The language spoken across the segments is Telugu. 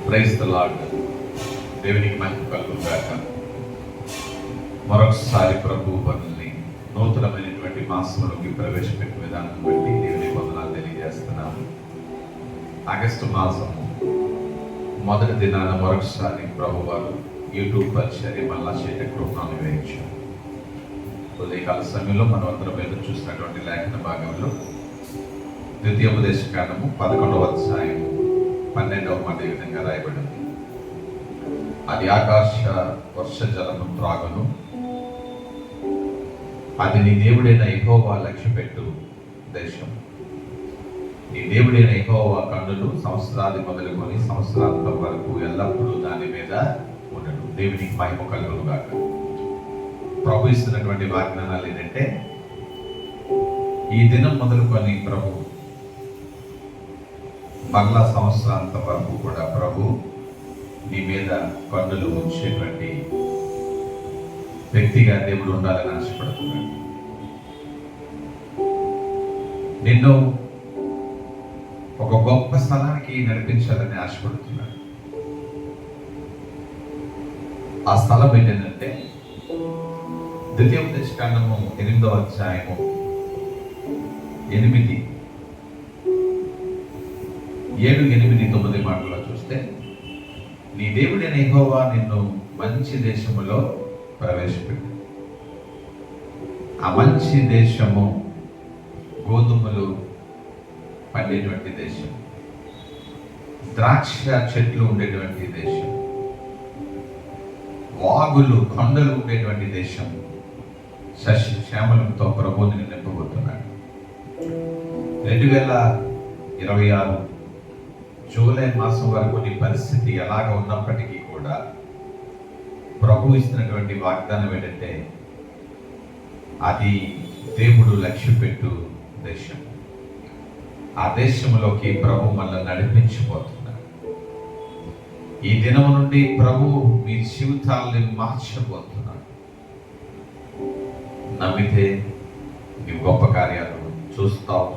Praise the lord. దేవునికి మహిమ కలుగుగాక. మరొకసారి ప్రభు మనల్ని నూతనమైనటువంటి మాసంలోకి ప్రవేశపెట్టిన విధానం బట్టి దేవుని వందనాలు తెలియజేస్తున్నాము. ఆగస్టు మాసము మొదటి దినాన మరొకసారి ప్రభు వారు యూట్యూబ్ పరిచర్య మళ్ళా చేయటం కృపను వేయించారు. ఉదయకాల సమయంలో మనం అందరం ఎదురు చూసినటువంటి లేఖన భాగంలో ద్వితీయోపదేశకాండము 11వ అధ్యాయము 12వ మాట ఈ విధంగా రాయబడింది. అది ఆకాశ వర్ష జలము త్రాగును, అది నీ దేవుడైన యెహోవా లక్ష్యపెట్టు దేశం. నీ దేవుడైన యెహోవా కన్నులు సంవత్సరాది మొదలుకొని సంవత్సరాంతం వరకు ఎల్లప్పుడూ దాని మీద ఉండడు. దేవునికి మహిమ కలుగును గాక. ప్రభు ఇస్తున్నటువంటి వాగ్దానాలు ఏంటంటే, ఈ దినం మొదలుకొని ప్రభు మరలా సంవత్సరాంతం వరకు కూడా ప్రభు నీ మీద కన్నులు ఉంచేటువంటి వ్యక్తిగా దేవుడు ఉండాలని ఆశపడుతున్నాడు. నిన్ను ఒక గొప్ప స్థలానికి నడిపించాలని ఆశపడుతున్నాడు. ఆ స్థలం ఏంటంటే ద్వితీయోపదేశకాండము 8వ అధ్యాయము 8, 7, 8, 9 మాటల్లో చూస్తే, నీ దేవుడైన యెహోవా నిన్ను మంచి దేశములో ప్రవేశపెట్టు. ఆ మంచి దేశము గోధుమలు పండేటువంటి దేశం, ద్రాక్ష చెట్లు ఉండేటువంటి దేశం, వాగులు కొండలు ఉండేటువంటి దేశం, సస్యశ్యామలంతో ప్రభువుని నింపబోతున్నాడు. 2026 జూలై మాసం వరకు నీ పరిస్థితి ఎలాగ ఉన్నప్పటికీ కూడా ప్రభు ఇస్తున్నటువంటి వాగ్దానం ఏంటంటే, అది దేవుడు లక్ష్యపెట్టు దేశం. ఆ దేశంలోకి ప్రభు మనల్ని నడిపించబోతున్నాడు. ఈ దినము నుండి ప్రభు మీ జీవితాలని మార్చబోతున్నాడు. నమ్మితే నీ గొప్ప కార్యాలు చూస్తావు.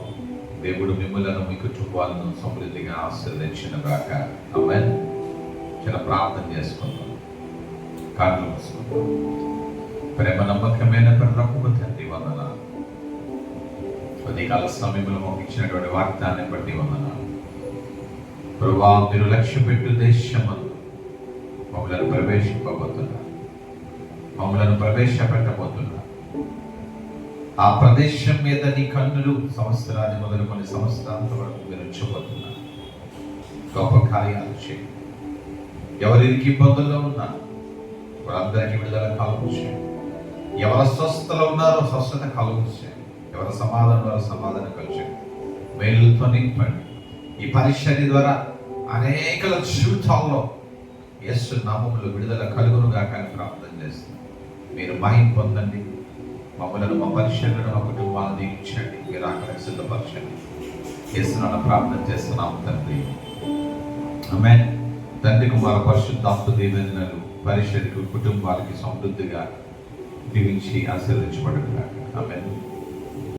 దేవుడు మిమ్మలను మీ కుటుంబాలను సమృద్ధిగా ఆశీర్వదించిన గాక. ఆమేన్. చిన్న ప్రార్థన చేసుకుందాం. కళ్ళు మూసుకుందాం. ప్రేమ నమ్మకమైన పరలోకపు తండ్రి, వందనాలు. ఉదయకాల సమయంలో మాకు ఇచ్చినటువంటి వాగ్దాన్ని బట్టి వందనాలు. ప్రభువా, మీరు లక్ష్యపెట్టు దేశమందు మమ్మలను ప్రవేశింపబోతున్నారు, మమ్మలను ప్రవేశపెట్టబోతున్నారు. ఆ ప్రదేశం మీద నీ కన్నులు సంవత్సరాది మొదలుకొని సంవత్సరాంతం వరకు మీరు ఉంచబోతున్నారు. గొప్ప కార్యాలు చేయండి. ఎవరికి ఇబ్బందుల్లో ఉన్నారు వారందరికీ విడుదల కలుగు చేయండి. ఎవరు స్వస్థతలో ఉన్నారో స్వస్థత కలుగు చేయండి. ఎవరు సమాధానం సమాధానం కలిగేయండి. మేలుతో నింపండి. ఈ పరిచర్య ద్వారా అనేకల జీవితాల్లో యేసు నామములో విడుదల కలుగునుగా కానీ ప్రార్థన చేస్తున్నాం. మీరు మహిమ పొందండి. మమ్మలను, మా పరిచర్యను, మా కుటుంబాలను దీవించండి. మీరు ఆకలికి సిద్ధపరచండి. యేసునామమున ప్రార్థన చేస్తున్నాము తండ్రి. ఆమేన్. తండ్రి, కుమార పరిశుద్ధాత్మ దీవెనలు పరిచర్యకు, కుటుంబాలకి సమృద్ధిగా దీవించి ఆశీర్వదించబడుగాక. ఆమేన్.